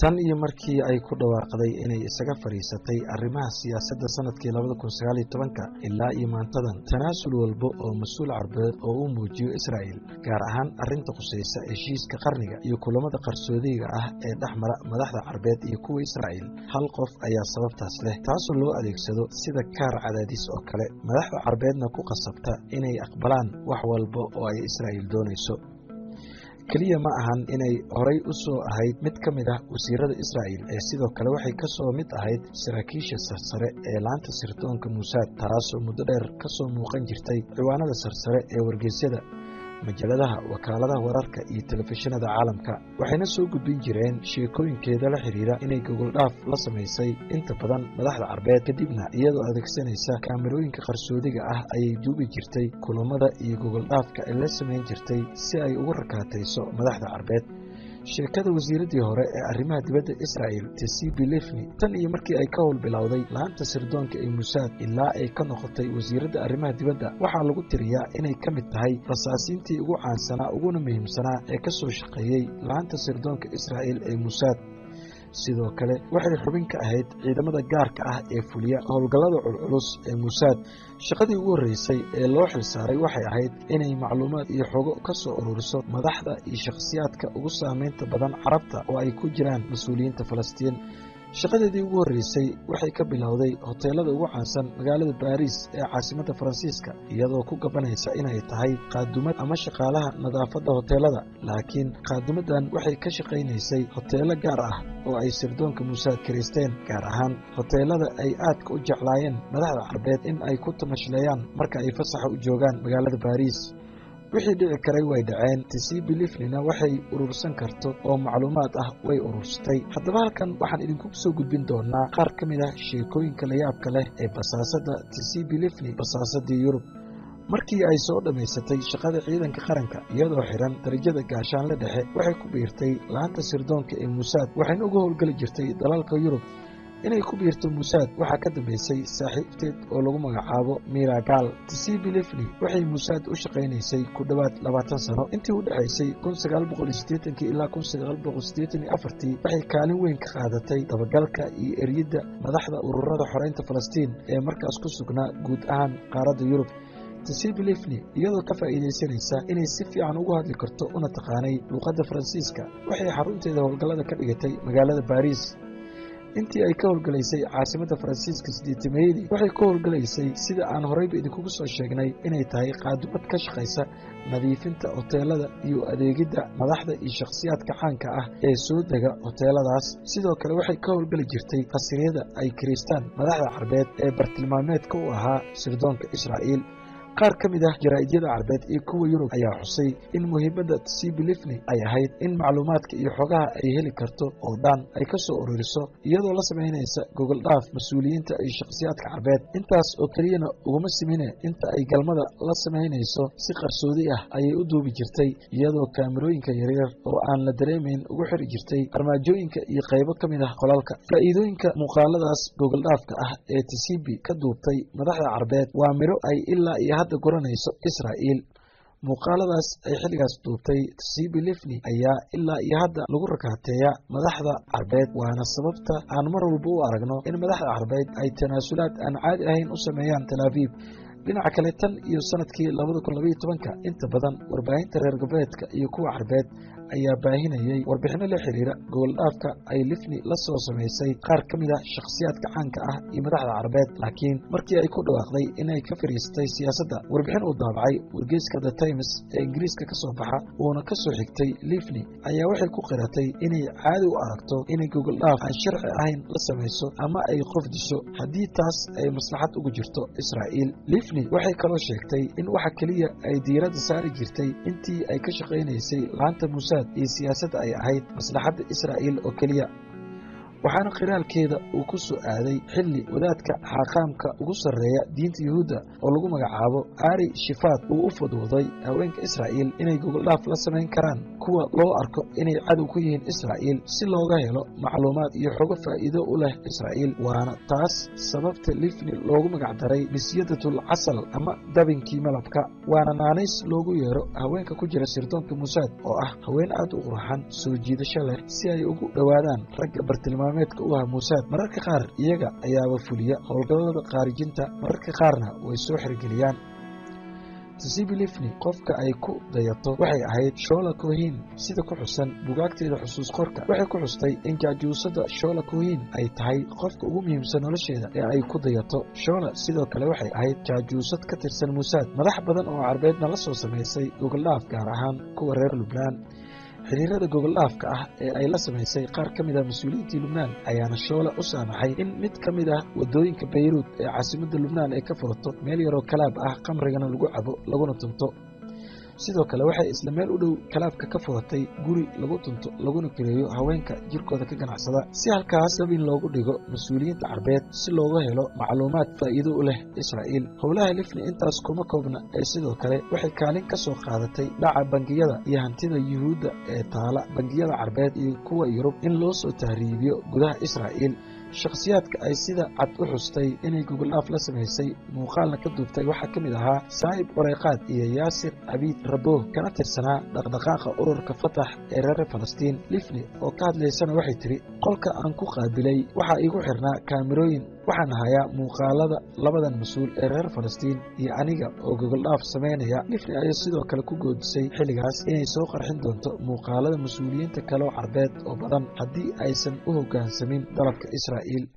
tan iyo markii ay ku dhawaaqday inay isaga fariisatay arrimaha siyaasadda sanadkii 2019 ilaa iyo maantadan tanaasul walba oo mas'uul carbeed oo uu muujiyo Israa'iil gaar ahaan arrinta khusaysa heshiiska qarniga iyo kulamada qarsoodiga ah ee dhexmara madaxda carbeed iyo kuwa Israa'iil hal qof ayaa sababtaas leh taasoo loo adeegsado sida kaar cadaadis oo kale madaxda carbeedna ku qasabta inay aqbalaan wax walba oo ay Israa'iil doonayso kaliya ma ahan inay horay u soo ahayd mid ka mid ah wasiirada Israa'iil ee sidoo kale waxay ka soo mid ahayd saraakiisha sarsare ee laanta sirdoonka Mossad taasoo muddo dheer ka soo muuqan jirtay ciwaanada sarsare ee wargeysyada majalladaha wakaaladaha wararka iyo telefishinada caalamka waxayna soo gudbin jireen sheekooyinkeeda la xiriira inay gogol dhaaf la samaysay inta badan madaxda carbeed kadibna iyadoo adeegsanaysa kaamirooyinka qarsoodiga ah ayay duubi jirtay kulamada iyo gogol dhaafka ay la samayn jirtay si ay ugu rakaatayso madaxda carbeed sheekada wasiiradii hore ee arrimaha dibadda Israa'iil Tzipi Livni tan iyo markii ay ka howl bilowday laanta sirdoonka ee Mossad ilaa ay ka noqotay wasiiradda arrimaha dibadda waxaa lagu tiriyaa inay ka mid tahay rasaasiintii ugu caansanaa uguna muhiimsanaa ee ka soo shaqeeyay laanta sirdoonka Israa'iil ee Mossad sidoo kale waxay xubin ka ahayd ciidamada gaarka ah ee fuliya howlgallada culculus ee Mossad shaqadii ugu horeysay ee loo xilsaaray waxay ahayd inay macluumaad iyo xogo ka soo ururiso madaxda iyo shakhsiyaadka ugu saameynta badan carabta oo ay ku jiraan mas'uuliyiinta Falastiin shaqadeedii ugu horeysay waxay ka bilowday hoteelada ugu caansan magaalada Paris ee caasimadda Faransiiska iyadoo ku gabanaysa inay tahay qaadumad ama shaqaalaha nadaafadda hoteelada laakiin qaadumadan waxay ka shaqaynaysay hoteelo gaar ah oo ay sirdoonka Mossad kireysteen gaar ahaan hoteelada ay aadka u jeclaayeen madaxda carbeed in ay ku tamashleeyaan marka ay fasaxa u joogaan magaalada Paris wixii dhici karay way dhaceen Tzipi Livnina waxay urursan karto oo macluumaad ah way urursatay haddaba halkan waxaan idinku soo gudbin doonaa qaar ka mid ah sheekooyinka la yaabka leh ee basaasada Tzipi Livni basaasadii Yurub markii ay soo dhamaysatay shaqada ciidanka qaranka iyadoo xiran darajada gaashaanle dhexe waxay ku biirtay laanta sirdoonka ee Mossad waxayna uga howlgali jirtay dalalka Yurub inay ku biirto Mossad waxaa ka dambeysay saaxiibteed oo lagu magacaabo Mira Gal Tzipi Livni waxay Mossad u shaqaynaysay ku dhawaad 20 sano intii u dhaxaysay 1980 ilaa 1984 waxay kaalin weyn ka qaadatay dabagalka iyo eriyada madaxda ururada xoreynta Falastiin ee markaas ku sugnaa guud ahaan qaaradda Yurub Tzipi Livni iyadoo ka faa'iideysanaysa inay si fiican ugu hadli karto una taqaanay luqadda Faransiiska waxay xarunteeda howlgallada ka dhigatay magaalada Paris intii ay ka howlgalaysay caasimadda Faransiiska 8 waxay ka howlgalaysay sida aan horeyba idinku soo sheegnay inay tahay qaadumad ka shaqeysa nadiifinta hoteelada iyo adeegida madaxda iyo shakhsiyaadka caanka ah ee soo dega hoteeladaas sidoo kale waxay ka howlgali jirtay qasriyada ay kireystaan madaxda carbeed ee bartilmaameedka u ahaa sirdoonka Israa'iil qaar ka mid ah jaraa'idyada carbeed ee kuwa Yurub ayaa xusay in muhiimadda Tzipi Livni ay ahayd in macluumaadka iyo xogaha ay heli karto oo dhan ay ka soo ururiso iyadoo la sameynaysa gogol dhaaf mas'uuliyiinta iyo shakhsiyaadka carbeed intaas oo keliyana uguma simine inta ay galmada la sameynayso si qarsoodi ah ayay u duubi jirtay iyadoo kaamirooyinka yaryar oo aan la dareemayn ugu xiri jirtay armaajooyinka iyo qaybo ka mid ah qolalka faa'iidooyinka muuqaaladaas gogol dhaafka ah ee Tzipi ka duubtay madaxda carbeed waa miro ay ilaa iyo hadda goranayso Israa'iil muuqaaladaas ay xilligaas duubtay Tzipi Livni ayaa ilaa iyo hadda lagu rakaateeya madaxda carbeed waana sababta aan mar walba u aragno in madaxda carbeed ay tanaasulaad aan caadi ahayn u sameeyaan Tel Aviv dhinaca kale tan iyo sanadkii 2012 inta badan warbaahinta reer galbeedka iyo kuwa carbeed ayaa baahinayay warbixino la xiriira gogol dhaafka ay Livni la soo sameysay qaar ka mid ah shakhsiyaadka caanka ah iyo madaxda carbeed laakiin markii ay ku dhawaaqday inay ka fariistay siyaasadda warbixin uu daabacay wargeyska The Times ee Ingiriiska ka soo baxa uuna ka soo xigtay Livni ayaa waxay ku qiratay inay caadi u aragto inay gogol dhaaf aan sharci ahayn la sameyso ama ay qof disho haddii taas ay maslaxad ugu jirto Israa'iil Livni waxay kaloo sheegtay in waxa kaliya ay diiradda saari jirtay intii ay ka shaqaynaysay laanta Mossad iyo siyaasadda ay ahayd maslaxadda Israa'iil oo kaliya waxaana qiraalkeeda uu ku soo aaday xilli wadaadka xaqaamka ugu sarreeya diinta yuhuudda oo lagu magacaabo Ari Shifaat uu u fudwooday haweenka Israa'iil inay gogoldhaaf la samayn karaan kuwa loo arko inay cadow ku yihiin Israa'iil si looga helo macluumaad iyo xogo faa'iido u leh Israa'iil. waana taas sababta Livni loogu magacdaray Misyadatul Casal ama dabinkii malabka, waana naanays loogu yeero haweenka ku jira sirdoonka Mossad oo ah haween aad u qurxan, soo jiidasho leh si ay ugu dhowaadaan ragga bartilmaameedka u ah Mossad. mararka qaar iyaga ayaaba fuliya howlgallada qaarijinta, mararka qaarna way soo xirgeliyaan. Tzipi Livni qofka ay ku dayato waxay ahayd Shola Cohen, sida ku xusan bugaagteeda xusuus qorka. waxay ku xustay in jaajuusada Shola Cohen ay tahay qofka ugu muhiimsan nolosheeda ee ay ku dayato. Shola sidoo kale waxay ahayd jaajuusad ka tirsan Mossad. madax badan oo carbeedna la soo samaysay gogoldhaaf, gaar ahaan kuwa reer Lubnaan. xiriirada gogoldhaafka ah ee ay la samaysay qaar ka mid ah mas-uuliyiintii Lubnaan ayaana Shola u saamaxay in mid ka mid ah wadooyinka Beirut ee caasimadda Lubnaan ay ka furato meel yaroo kalaab ah, qamrigana lagu cabo laguna tunto. sidoo kale waxay isla meel u dhow kalaabka ka furatay guri lagu tunto laguna kireeyo haweenka jirkooda ka ganacsada, si halkaas in loogu dhigo mas-uuliyiinta carbeed si looga helo macluumaad faa'iido u leh Israa'iil. howlaha Livni intaas kuma koobna ee sidoo kale waxay kaalin ka soo qaadatay dhaca bangiyada iyo hantida yuhuudda ee taala bangiyada carbeed iyo kuwa Yurub in loo soo tahriibiyo gudaha Israa'iil. shakhsiyaadka ay sida cad u xustay inay gogoldhaaf la samaysay muuqaalna ka duubtay waxaa ka mid ahaa Saa'ib Wareyqaad iyo Yaasir Abiid Rabo, kana tirsanaa dhaqdhaqaaqa ururka Fatax ee reer Falastiin. Livni oo ka hadlaysana waxay tiri, qolka aan ku qaabilay waxaa igu xirnaa kaamirooyin, waxaan hayaa muuqaalada labadan mas-uul ee reer Falastiin iyo aniga oo gogoldhaaf samaynaya. Livni ayaa sidoo kale ku goodisay xilligaas inay soo qarxin doonto muuqaalada mas-uuliyiinta kale oo carbeed oo badan haddii aysan u hoggaansamin dalabka Israa'iil.